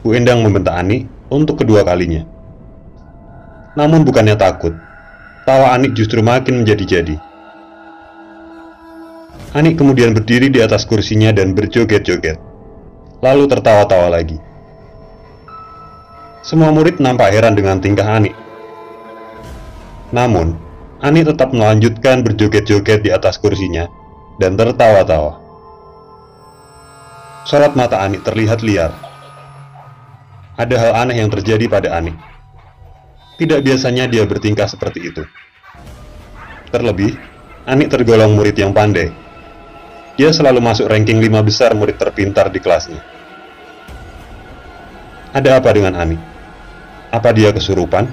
Bu Endang membentak Ani untuk kedua kalinya. Namun bukannya takut, tawa Ani justru makin menjadi-jadi. Ani kemudian berdiri di atas kursinya dan berjoget-joget, lalu tertawa-tawa lagi. Semua murid nampak heran dengan tingkah Ani. Namun, Ani tetap melanjutkan berjoget-joget di atas kursinya dan tertawa-tawa. Sorot mata Ani terlihat liar. Ada hal aneh yang terjadi pada Ani. Tidak biasanya dia bertingkah seperti itu. Terlebih, Ani tergolong murid yang pandai. Dia selalu masuk ranking 5 besar murid terpintar di kelasnya. Ada apa dengan Ani? Apa dia kesurupan?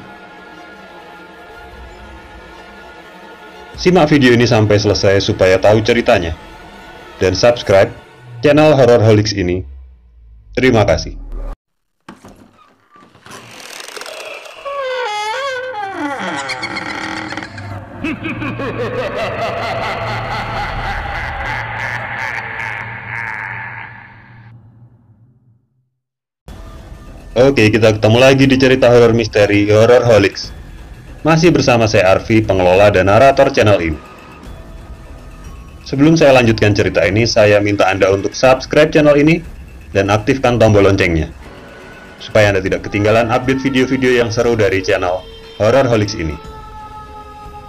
Simak video ini sampai selesai supaya tahu ceritanya. Dan subscribe channel Hororholics ini. Terima kasih. Oke, kita ketemu lagi di cerita horor misteri Hororholics. Masih bersama saya Arfi, pengelola dan narator channel ini. Sebelum saya lanjutkan cerita ini, saya minta Anda untuk subscribe channel ini dan aktifkan tombol loncengnya, supaya Anda tidak ketinggalan update video-video yang seru dari channel Hororholics ini.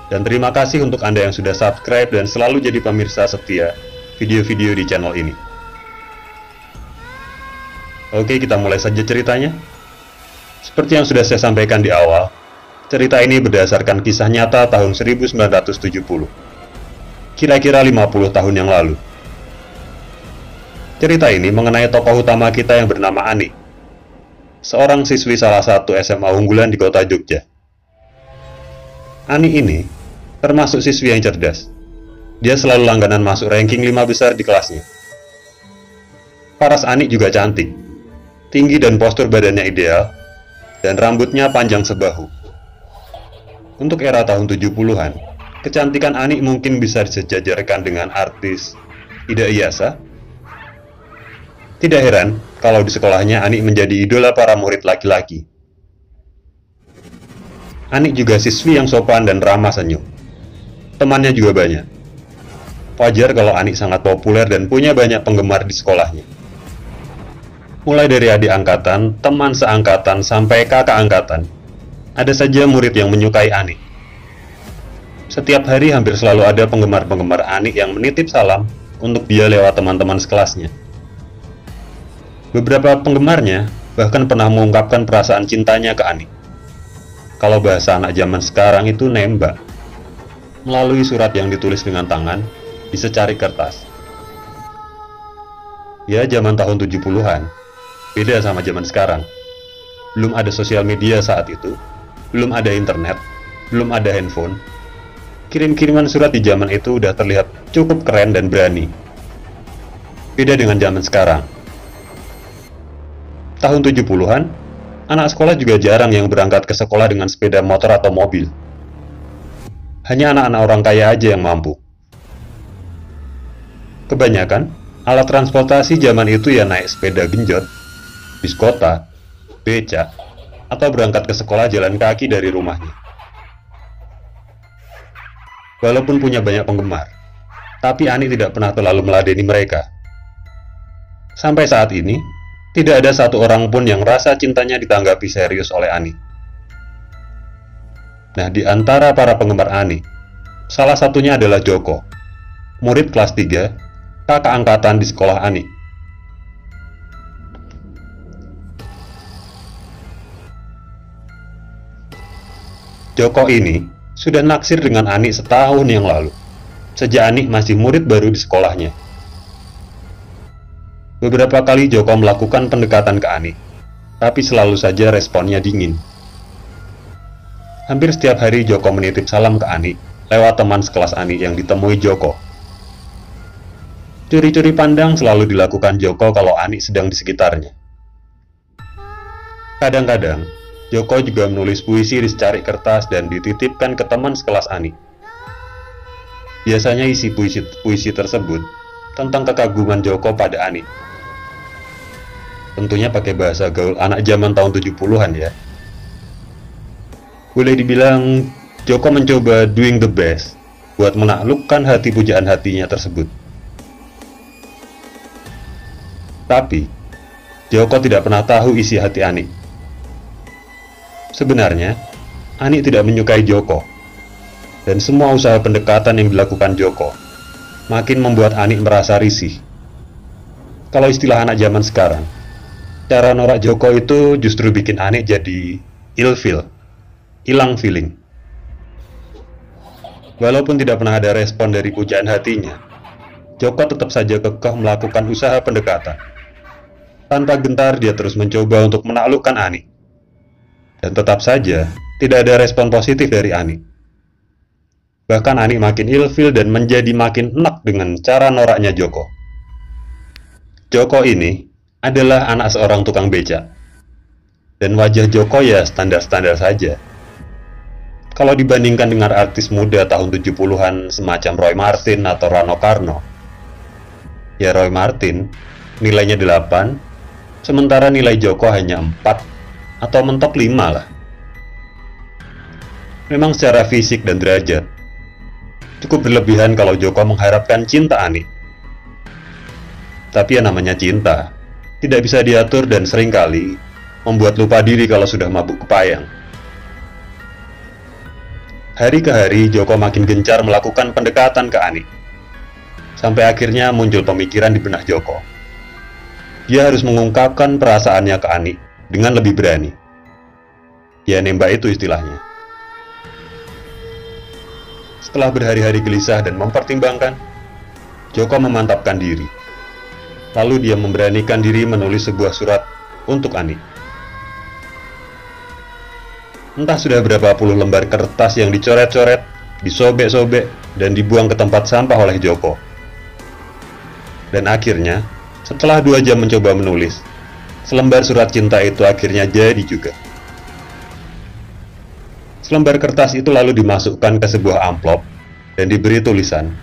Dan terima kasih untuk Anda yang sudah subscribe dan selalu jadi pemirsa setia video-video di channel ini. Oke, kita mulai saja ceritanya. Seperti yang sudah saya sampaikan di awal, cerita ini berdasarkan kisah nyata tahun 1970. Kira-kira 50 tahun yang lalu. Cerita ini mengenai tokoh utama kita yang bernama Ani, seorang siswi salah satu SMA unggulan di kota Jogja. Ani ini termasuk siswi yang cerdas. Dia selalu langganan masuk ranking 5 besar di kelasnya. Paras Ani juga cantik, tinggi dan postur badannya ideal, dan rambutnya panjang sebahu. Untuk era tahun 70-an, kecantikan Ani mungkin bisa disejajarkan dengan artis Ida Iyasa. Tidak heran kalau di sekolahnya Ani menjadi idola para murid laki-laki. Ani juga siswi yang sopan dan ramah senyum. Temannya juga banyak. Wajar kalau Ani sangat populer dan punya banyak penggemar di sekolahnya. Mulai dari adik angkatan, teman seangkatan, sampai kakak angkatan, ada saja murid yang menyukai Ani. Setiap hari hampir selalu ada penggemar-penggemar Ani yang menitip salam untuk dia lewat teman-teman sekelasnya. Beberapa penggemarnya bahkan pernah mengungkapkan perasaan cintanya ke Ani. Kalau bahasa anak zaman sekarang itu nembak, melalui surat yang ditulis dengan tangan di secari kertas. Ya, zaman tahun 70-an. Beda sama zaman sekarang. Belum ada sosial media saat itu, belum ada internet, belum ada handphone. Kirim-kiriman surat di zaman itu udah terlihat cukup keren dan berani. Beda dengan zaman sekarang. Tahun 70-an, anak sekolah juga jarang yang berangkat ke sekolah dengan sepeda motor atau mobil. Hanya anak-anak orang kaya aja yang mampu. Kebanyakan, alat transportasi zaman itu ya naik sepeda genjot, bis kota, becak, atau berangkat ke sekolah jalan kaki dari rumahnya. Walaupun punya banyak penggemar, tapi Ani tidak pernah terlalu meladeni mereka. Sampai saat ini, tidak ada satu orang pun yang rasa cintanya ditanggapi serius oleh Ani. Nah, di antara para penggemar Ani, salah satunya adalah Joko, murid kelas 3, kakak angkatan di sekolah Ani. Joko ini sudah naksir dengan Ani setahun yang lalu, sejak Ani masih murid baru di sekolahnya. Beberapa kali Joko melakukan pendekatan ke Ani, tapi selalu saja responnya dingin. Hampir setiap hari Joko menitip salam ke Ani lewat teman sekelas Ani yang ditemui Joko. Curi-curi pandang selalu dilakukan Joko kalau Ani sedang di sekitarnya. Kadang-kadang, Joko juga menulis puisi di secari kertas dan dititipkan ke teman sekelas Ani. Biasanya isi puisi tersebut tentang kekaguman Joko pada Ani. Tentunya pakai bahasa gaul anak zaman tahun 70-an ya. Boleh dibilang Joko mencoba doing the best buat menaklukkan hati pujaan hatinya tersebut. Tapi Joko tidak pernah tahu isi hati Ani. Sebenarnya Ani tidak menyukai Joko, dan semua usaha pendekatan yang dilakukan Joko makin membuat Ani merasa risih. Kalau istilah anak zaman sekarang, cara norak Joko itu justru bikin Ani jadi ilfeel, hilang feeling. Walaupun tidak pernah ada respon dari pujaan hatinya, Joko tetap saja kekeh melakukan usaha pendekatan. Tanpa gentar dia terus mencoba untuk menaklukkan Ani. Dan tetap saja tidak ada respon positif dari Ani. Bahkan Ani makin ilfil dan menjadi makin enak dengan cara noraknya Joko. Joko ini adalah anak seorang tukang becak. Dan wajah Joko ya standar-standar saja. Kalau dibandingkan dengan artis muda tahun 70-an semacam Roy Marten atau Rano Karno, ya Roy Marten nilainya 8, sementara nilai Joko hanya 4 atau mentok 5 lah. Memang secara fisik dan derajat cukup berlebihan kalau Joko mengharapkan cinta Ani. Tapi ya namanya cinta, tidak bisa diatur dan seringkali membuat lupa diri kalau sudah mabuk kepayang. Hari ke hari Joko makin gencar melakukan pendekatan ke Ani. Sampai akhirnya muncul pemikiran di benak Joko. Dia harus mengungkapkan perasaannya ke Ani dengan lebih berani. Ya nembak itu istilahnya. Setelah berhari-hari gelisah dan mempertimbangkan, Joko memantapkan diri. Lalu dia memberanikan diri menulis sebuah surat untuk Ani. Entah sudah berapa puluh lembar kertas yang dicoret-coret, disobek-sobek, dan dibuang ke tempat sampah oleh Joko. Dan akhirnya, setelah 2 jam mencoba menulis, selembar surat cinta itu akhirnya jadi juga. Selembar kertas itu lalu dimasukkan ke sebuah amplop dan diberi tulisan,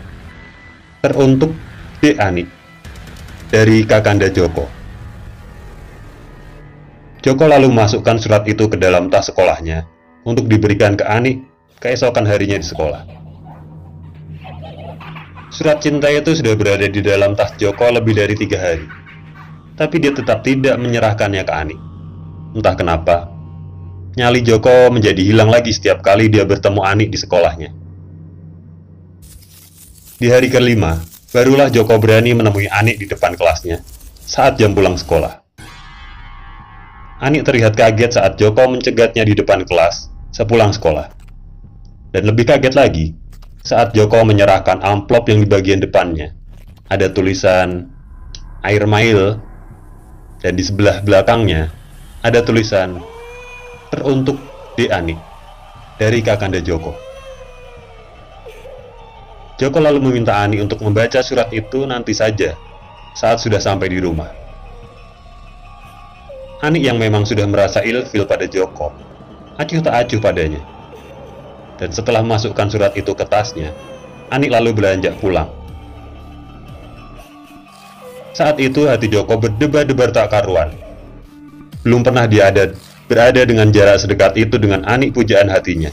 "Teruntuk D. Ani, dari Kakanda Joko." Joko lalu memasukkan surat itu ke dalam tas sekolahnya untuk diberikan ke Ani keesokan harinya di sekolah. Surat cinta itu sudah berada di dalam tas Joko lebih dari 3 hari. Tapi dia tetap tidak menyerahkannya ke Ani. Entah kenapa, nyali Joko menjadi hilang lagi setiap kali dia bertemu Ani di sekolahnya. Di hari ke-5, barulah Joko berani menemui Ani di depan kelasnya saat jam pulang sekolah. Ani terlihat kaget saat Joko mencegatnya di depan kelas sepulang sekolah. Dan lebih kaget lagi saat Joko menyerahkan amplop yang di bagian depannya ada tulisan air mail, dan di sebelah belakangnya ada tulisan teruntuk D. Ani dari Kakanda Joko. Joko lalu meminta Ani untuk membaca surat itu nanti saja saat sudah sampai di rumah. Ani yang memang sudah merasa ilfil pada Joko acuh tak acuh padanya. Dan setelah memasukkan surat itu ke tasnya, Ani lalu beranjak pulang. Saat itu hati Joko berdebar-debar tak karuan. Belum pernah dia berada dengan jarak sedekat itu dengan Ani pujaan hatinya.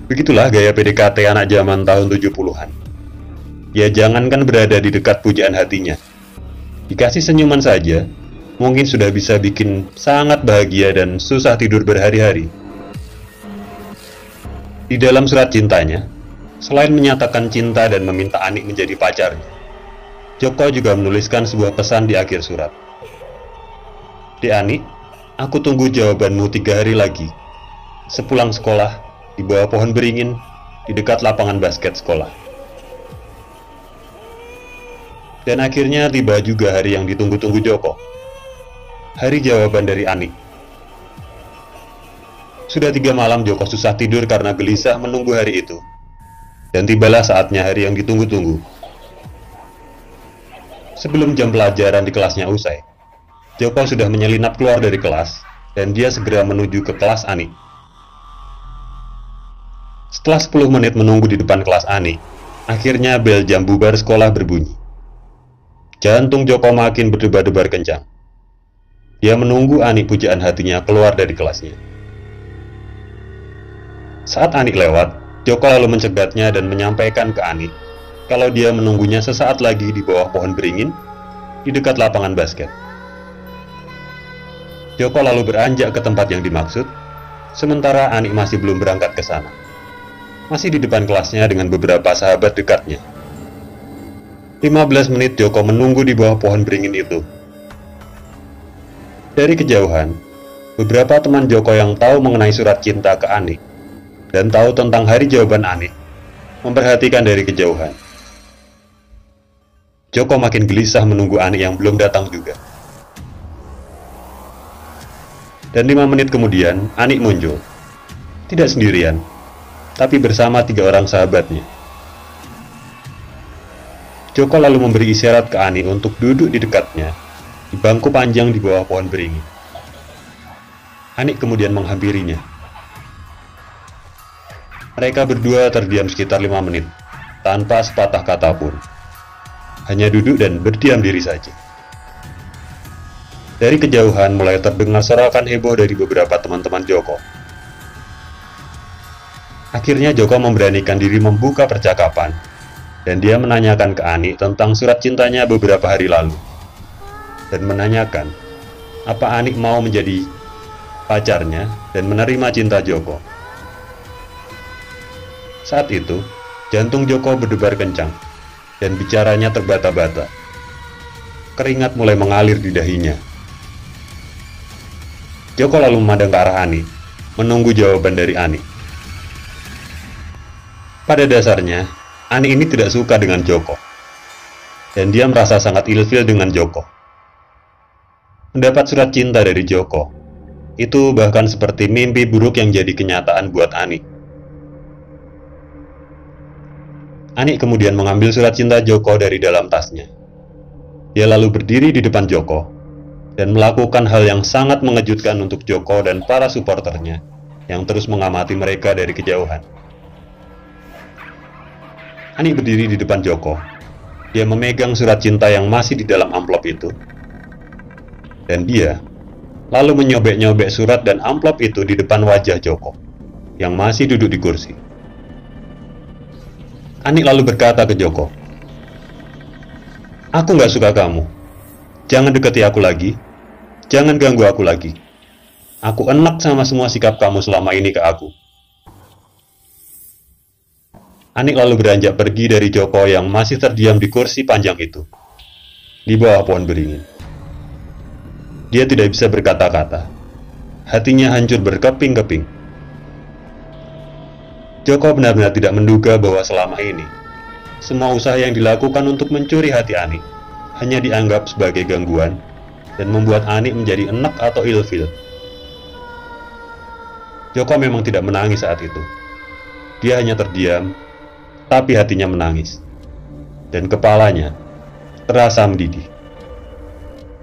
Begitulah gaya PDKT anak zaman tahun 70-an. Ya jangankan berada di dekat pujaan hatinya, dikasih senyuman saja, mungkin sudah bisa bikin sangat bahagia dan susah tidur berhari-hari. Di dalam surat cintanya, selain menyatakan cinta dan meminta Ani menjadi pacarnya, Joko juga menuliskan sebuah pesan di akhir surat. "Dek Ani, aku tunggu jawabanmu 3 hari lagi. Sepulang sekolah, di bawah pohon beringin, di dekat lapangan basket sekolah." Dan akhirnya tiba juga hari yang ditunggu-tunggu Joko. Hari jawaban dari Ani. Sudah 3 malam Joko susah tidur karena gelisah menunggu hari itu. Dan tibalah saatnya hari yang ditunggu-tunggu. Sebelum jam pelajaran di kelasnya usai, Joko sudah menyelinap keluar dari kelas dan dia segera menuju ke kelas Ani. Setelah 10 menit menunggu di depan kelas Ani, akhirnya bel jam bubar sekolah berbunyi. Jantung Joko makin berdebar-debar kencang. Dia menunggu Ani pujaan hatinya keluar dari kelasnya. Saat Ani lewat, Joko lalu mencegatnya dan menyampaikan ke Ani kalau dia menunggunya sesaat lagi di bawah pohon beringin di dekat lapangan basket. Joko lalu beranjak ke tempat yang dimaksud, sementara Ani masih belum berangkat ke sana. Masih di depan kelasnya dengan beberapa sahabat dekatnya. 15 menit Joko menunggu di bawah pohon beringin itu. Dari kejauhan, beberapa teman Joko yang tahu mengenai surat cinta ke Ani dan tahu tentang hari jawaban Ani memperhatikan dari kejauhan. Joko makin gelisah menunggu Ani yang belum datang juga. Dan 5 menit kemudian, Ani muncul. Tidak sendirian, tapi bersama 3 orang sahabatnya. Joko lalu memberi isyarat ke Ani untuk duduk di dekatnya, di bangku panjang di bawah pohon beringin. Ani kemudian menghampirinya. Mereka berdua terdiam sekitar 5 menit, tanpa sepatah kata pun. Hanya duduk dan berdiam diri saja. Dari kejauhan mulai terdengar sorakan heboh dari beberapa teman-teman Joko. Akhirnya Joko memberanikan diri membuka percakapan, dan dia menanyakan ke Ani tentang surat cintanya beberapa hari lalu. Dan menanyakan, apa Ani mau menjadi pacarnya dan menerima cinta Joko. Saat itu, jantung Joko berdebar kencang, dan bicaranya terbata-bata. Keringat mulai mengalir di dahinya. Joko lalu memandang ke arah Ani, menunggu jawaban dari Ani. Pada dasarnya, Ani ini tidak suka dengan Joko, dan dia merasa sangat ilfil dengan Joko. Mendapat surat cinta dari Joko, itu bahkan seperti mimpi buruk yang jadi kenyataan buat Ani. Ani kemudian mengambil surat cinta Joko dari dalam tasnya. Dia lalu berdiri di depan Joko dan melakukan hal yang sangat mengejutkan untuk Joko dan para suporternya yang terus mengamati mereka dari kejauhan. Ani berdiri di depan Joko. Dia memegang surat cinta yang masih di dalam amplop itu. Dan dia lalu menyobek-nyobek surat dan amplop itu di depan wajah Joko yang masih duduk di kursi. Ani lalu berkata ke Joko, "Aku gak suka kamu. Jangan deketi aku lagi. Jangan ganggu aku lagi. Aku enak sama semua sikap kamu selama ini ke aku." Ani lalu beranjak pergi dari Joko yang masih terdiam di kursi panjang itu, di bawah pohon beringin. Dia tidak bisa berkata-kata. Hatinya hancur berkeping-keping. Joko benar-benar tidak menduga bahwa selama ini, semua usaha yang dilakukan untuk mencuri hati Ani hanya dianggap sebagai gangguan dan membuat Ani menjadi enek atau ilfil. Joko memang tidak menangis saat itu. Dia hanya terdiam, tapi hatinya menangis. Dan kepalanya terasa mendidih.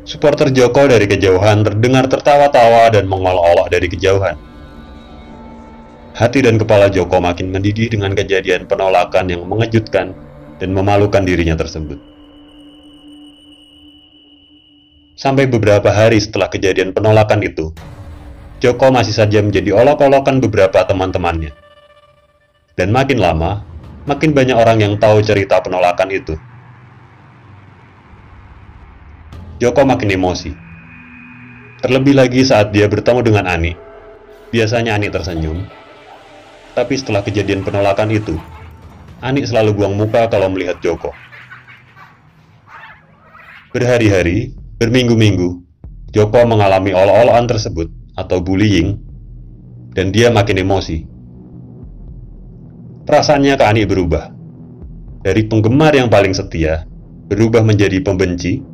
Supporter Joko dari kejauhan terdengar tertawa-tawa dan mengolok-olok dari kejauhan. Hati dan kepala Joko makin mendidih dengan kejadian penolakan yang mengejutkan dan memalukan dirinya tersebut. Sampai beberapa hari setelah kejadian penolakan itu, Joko masih saja menjadi olok-olokan beberapa teman-temannya. Dan makin lama, makin banyak orang yang tahu cerita penolakan itu. Joko makin emosi. Terlebih lagi saat dia bertemu dengan Ani. Biasanya Ani tersenyum. Tapi setelah kejadian penolakan itu, Ani selalu buang muka kalau melihat Joko. Berhari-hari, berminggu-minggu, Joko mengalami olok-olokan tersebut atau bullying, dan dia makin emosi. Perasaannya ke Ani berubah. Dari penggemar yang paling setia, berubah menjadi pembenci,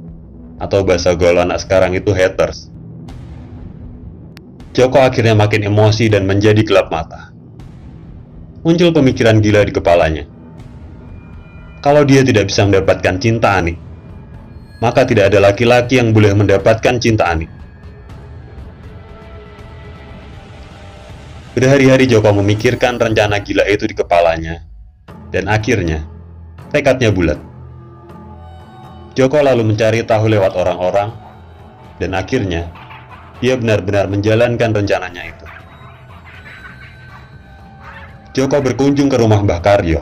atau bahasa gaul anak sekarang itu haters. Joko akhirnya makin emosi dan menjadi gelap mata. Muncul pemikiran gila di kepalanya. Kalau dia tidak bisa mendapatkan cinta Ani, maka tidak ada laki-laki yang boleh mendapatkan cinta Ani. Berhari-hari Joko memikirkan rencana gila itu di kepalanya, dan akhirnya tekadnya bulat. Joko lalu mencari tahu lewat orang-orang, dan akhirnya dia benar-benar menjalankan rencananya itu. Joko berkunjung ke rumah Mbah Karyo,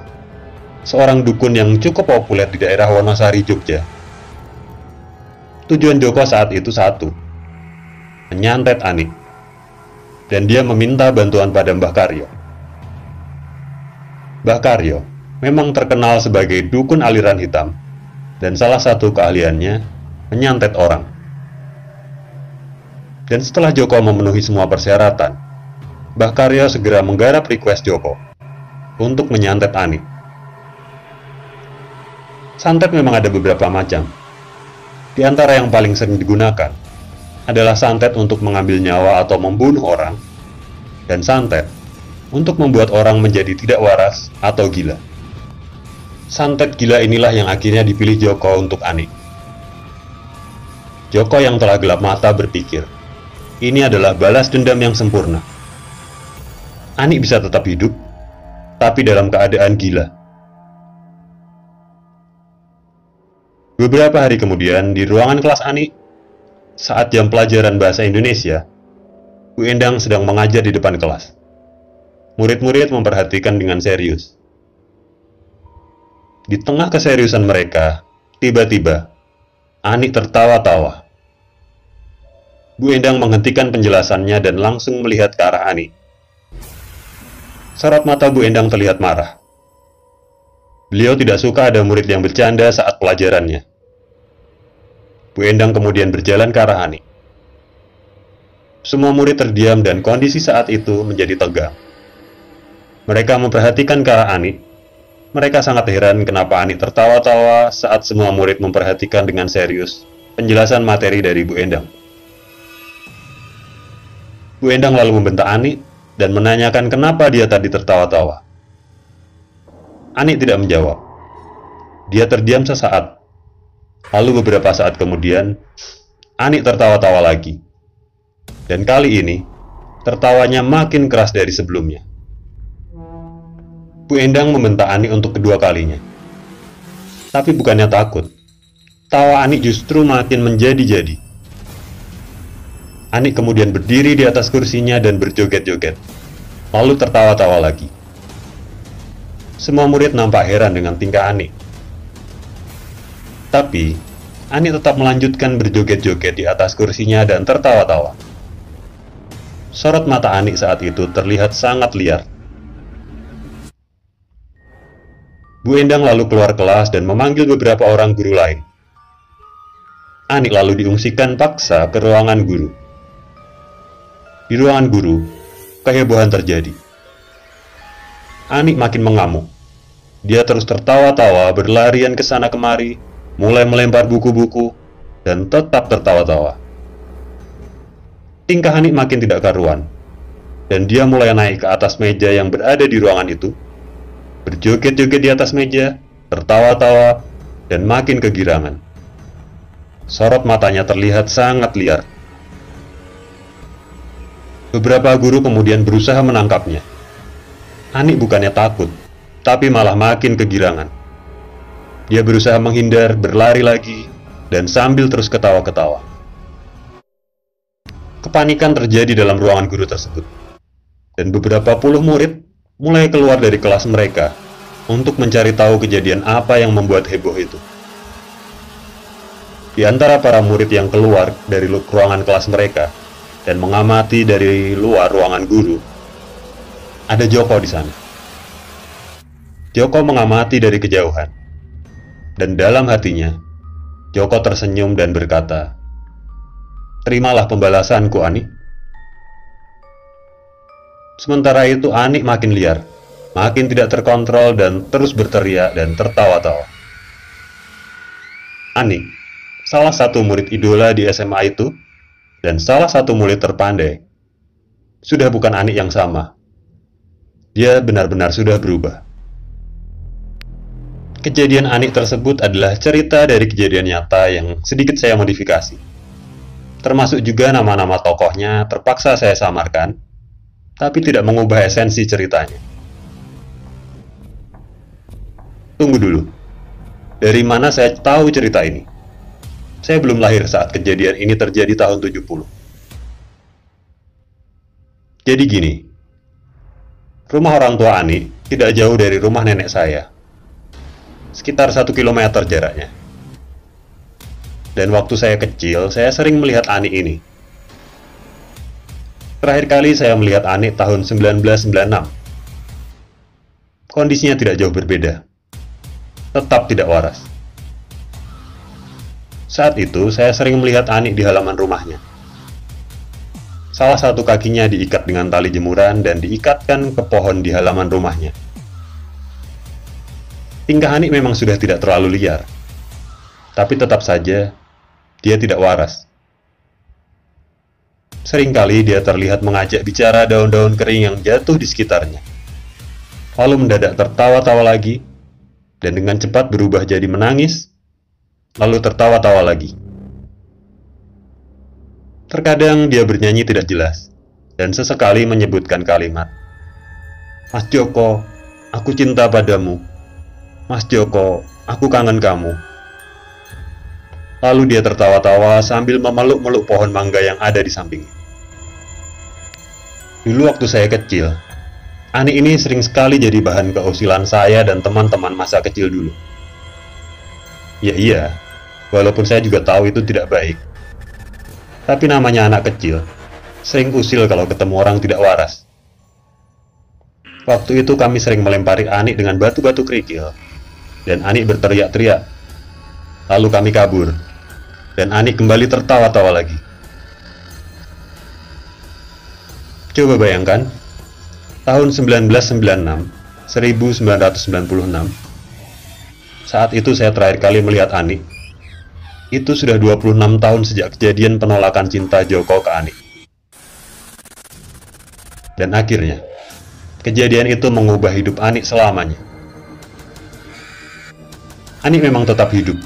seorang dukun yang cukup populer di daerah Wonosari, Jogja. Tujuan Joko saat itu satu, menyantet Anik, dan dia meminta bantuan pada Mbah Karyo. Mbah Karyo memang terkenal sebagai dukun aliran hitam, dan salah satu keahliannya menyantet orang. Dan setelah Joko memenuhi semua persyaratan, Mbah Karyo segera menggarap request Joko untuk menyantet Anik. Santet memang ada beberapa macam. Di antara yang paling sering digunakan adalah santet untuk mengambil nyawa atau membunuh orang, dan santet untuk membuat orang menjadi tidak waras atau gila. Santet gila inilah yang akhirnya dipilih Joko untuk Anik. Joko yang telah gelap mata berpikir, ini adalah balas dendam yang sempurna. Anik bisa tetap hidup, tapi dalam keadaan gila. Beberapa hari kemudian, di ruangan kelas Anik, saat jam pelajaran bahasa Indonesia, Bu Endang sedang mengajar di depan kelas. Murid-murid memperhatikan dengan serius. Di tengah keseriusan mereka, tiba-tiba, Anik tertawa-tawa. Bu Endang menghentikan penjelasannya dan langsung melihat ke arah Anik. Sorot mata Bu Endang terlihat marah. Beliau tidak suka ada murid yang bercanda saat pelajarannya. Bu Endang kemudian berjalan ke arah Anik. Semua murid terdiam dan kondisi saat itu menjadi tegang. Mereka memperhatikan ke arah Anik. Mereka sangat heran kenapa Anik tertawa-tawa saat semua murid memperhatikan dengan serius penjelasan materi dari Bu Endang. Bu Endang lalu membentak Anik dan menanyakan kenapa dia tadi tertawa-tawa. Anik tidak menjawab. Dia terdiam sesaat. Lalu beberapa saat kemudian, Anik tertawa-tawa lagi. Dan kali ini, tertawanya makin keras dari sebelumnya. Bu Endang membentak Anik untuk kedua kalinya. Tapi bukannya takut, tawa Anik justru makin menjadi-jadi. Anik kemudian berdiri di atas kursinya dan berjoget-joget, lalu tertawa-tawa lagi. Semua murid nampak heran dengan tingkah Anik. Tapi, Anik tetap melanjutkan berjoget-joget di atas kursinya dan tertawa-tawa. Sorot mata Anik saat itu terlihat sangat liar. Bu Endang lalu keluar kelas dan memanggil beberapa orang guru lain. Anik lalu diungsikan paksa ke ruangan guru. Di ruangan guru, kehebohan terjadi. Anik makin mengamuk. Dia terus tertawa-tawa, berlarian ke sana kemari, mulai melempar buku-buku, dan tetap tertawa-tawa. Tingkah Anik makin tidak karuan, dan dia mulai naik ke atas meja yang berada di ruangan itu, berjoget-joget di atas meja, tertawa-tawa, dan makin kegirangan. Sorot matanya terlihat sangat liar. Beberapa guru kemudian berusaha menangkapnya. Anik bukannya takut, tapi malah makin kegirangan. Dia berusaha menghindar, berlari lagi, dan sambil terus ketawa-ketawa. Kepanikan terjadi dalam ruangan guru tersebut, dan beberapa puluh murid mulai keluar dari kelas mereka untuk mencari tahu kejadian apa yang membuat heboh itu. Di antara para murid yang keluar dari ruangan kelas mereka dan mengamati dari luar ruangan guru, ada Joko di sana. Joko mengamati dari kejauhan, dan dalam hatinya, Joko tersenyum dan berkata, "Terimalah pembalasanku, Anik." Sementara itu Anik makin liar, makin tidak terkontrol dan terus berteriak dan tertawa-tawa. Anik, salah satu murid idola di SMA itu, dan salah satu murid terpandai, sudah bukan Anik yang sama. Dia benar-benar sudah berubah. Kejadian Anik tersebut adalah cerita dari kejadian nyata yang sedikit saya modifikasi. Termasuk juga nama-nama tokohnya terpaksa saya samarkan, tapi tidak mengubah esensi ceritanya. Tunggu dulu, dari mana saya tahu cerita ini? Saya belum lahir saat kejadian ini terjadi tahun 70. Jadi gini, rumah orang tua Ani tidak jauh dari rumah nenek saya. Sekitar 1 kilometer jaraknya. Dan waktu saya kecil, saya sering melihat Ani ini. Terakhir kali saya melihat Ani tahun 1996. Kondisinya tidak jauh berbeda. Tetap tidak waras. Saat itu, saya sering melihat Ani di halaman rumahnya. Salah satu kakinya diikat dengan tali jemuran dan diikatkan ke pohon di halaman rumahnya. Tingkah Ani memang sudah tidak terlalu liar. Tapi tetap saja, dia tidak waras. Seringkali dia terlihat mengajak bicara daun-daun kering yang jatuh di sekitarnya. Lalu mendadak tertawa-tawa lagi, dan dengan cepat berubah jadi menangis, lalu tertawa-tawa lagi. Terkadang dia bernyanyi tidak jelas, dan sesekali menyebutkan kalimat, "Mas Joko, aku cinta padamu. Mas Joko, aku kangen kamu." Lalu dia tertawa-tawa sambil memeluk-meluk pohon mangga yang ada di sampingnya. Dulu waktu saya kecil, Ani ini sering sekali jadi bahan keusilan saya dan teman-teman masa kecil dulu. Ya iya, walaupun saya juga tahu itu tidak baik. Tapi namanya anak kecil, sering usil kalau ketemu orang tidak waras. Waktu itu kami sering melempari Ani dengan batu-batu kerikil, dan Ani berteriak-teriak. Lalu kami kabur, dan Ani kembali tertawa-tawa lagi. Coba bayangkan, tahun 1996, saat itu saya terakhir kali melihat Ani. Itu sudah 26 tahun sejak kejadian penolakan cinta Joko ke Ani. Dan akhirnya, kejadian itu mengubah hidup Ani selamanya. Ani memang tetap hidup,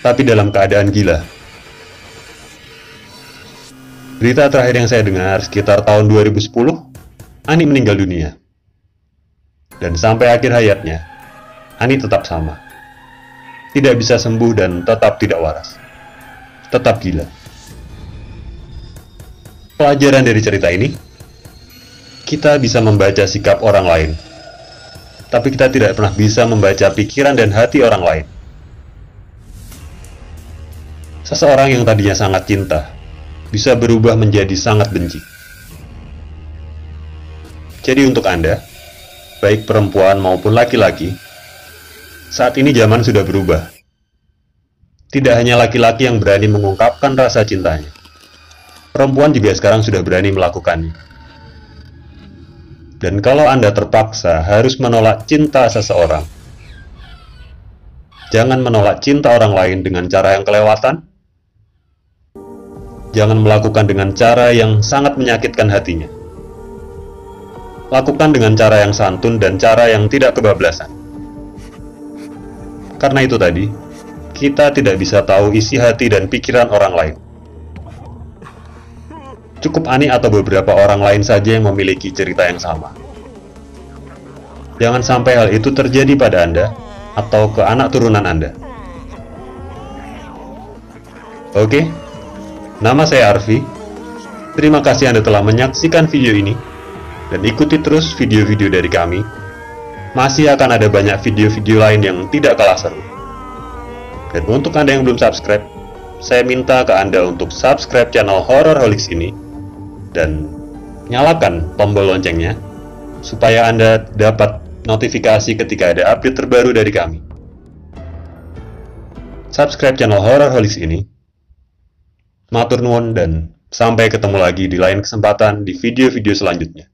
tapi dalam keadaan gila. Berita terakhir yang saya dengar sekitar tahun 2010, Ani meninggal dunia. Dan sampai akhir hayatnya, Ani tetap sama. Tidak bisa sembuh dan tetap tidak waras. Tetap gila. Pelajaran dari cerita ini, kita bisa membaca sikap orang lain. Tapi kita tidak pernah bisa membaca pikiran dan hati orang lain. Seseorang yang tadinya sangat cinta, bisa berubah menjadi sangat benci. Jadi untuk Anda, baik perempuan maupun laki-laki, saat ini zaman sudah berubah. Tidak hanya laki-laki yang berani mengungkapkan rasa cintanya. Perempuan juga sekarang sudah berani melakukannya. Dan kalau Anda terpaksa harus menolak cinta seseorang, jangan menolak cinta orang lain dengan cara yang kelewatan. Jangan melakukan dengan cara yang sangat menyakitkan hatinya. Lakukan dengan cara yang santun dan cara yang tidak kebablasan. Karena itu tadi, kita tidak bisa tahu isi hati dan pikiran orang lain. Cukup Ani atau beberapa orang lain saja yang memiliki cerita yang sama. Jangan sampai hal itu terjadi pada Anda atau ke anak turunan Anda. Oke? Nama saya Arfi. Terima kasih Anda telah menyaksikan video ini, dan ikuti terus video-video dari kami. Masih akan ada banyak video-video lain yang tidak kalah seru. Dan untuk Anda yang belum subscribe, saya minta ke Anda untuk subscribe channel Horrorholics ini, dan nyalakan tombol loncengnya, supaya Anda dapat notifikasi ketika ada update terbaru dari kami. Subscribe channel Horrorholics ini. Matur nuwun dan sampai ketemu lagi di lain kesempatan di video-video selanjutnya.